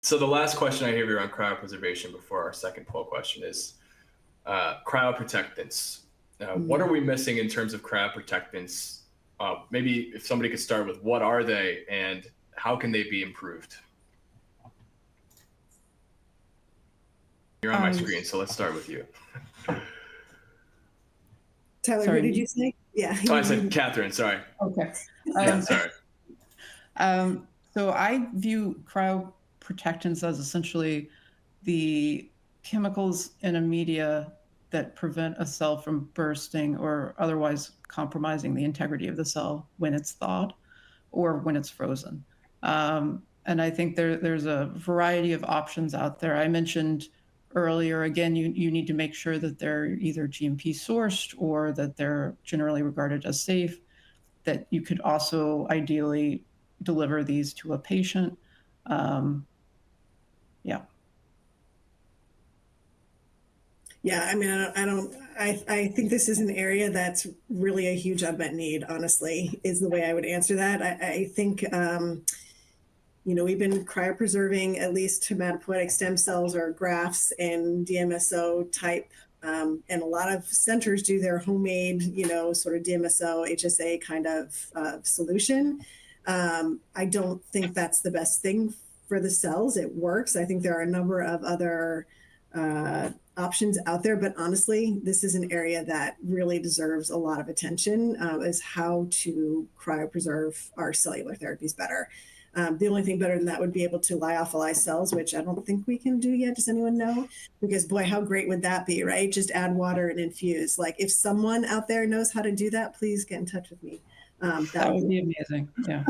So the last question I have here on cryopreservation before our second poll question is cryoprotectants. What are we missing in terms of cryoprotectants? Maybe if somebody could start with what are they and how can they be improved? You're on my screen, so let's start with you. Tyler, what did you say? Yeah. Oh, I said Catherine, sorry. Okay. Yeah, sorry. So I view cryoprotectants as essentially the chemicals in a media that prevent a cell from bursting or otherwise compromising the integrity of the cell when it's thawed or when it's frozen. And I think there's a variety of options out there. I mentioned earlier, again, you need to make sure that they're either GMP sourced or that they're generally regarded as safe, that you could also ideally deliver these to a patient. Yeah. Yeah, I mean, I think this is an area that's really a huge unmet need, honestly, is the way I would answer that. I think, we've been cryopreserving at least hematopoietic stem cells or grafts and DMSO type, and a lot of centers do their homemade, sort of DMSO, HSA kind of solution. I don't think that's the best thing for the cells. It works. I think there are a number of other options out there, but honestly, this is an area that really deserves a lot of attention, is how to cryopreserve our cellular therapies better. The only thing better than that would be able to lyophilize cells, which I don't think we can do yet. Does anyone know? Because boy, how great would that be, right? Just add water and infuse. Like if someone out there knows how to do that, please get in touch with me. That would be amazing. Yeah.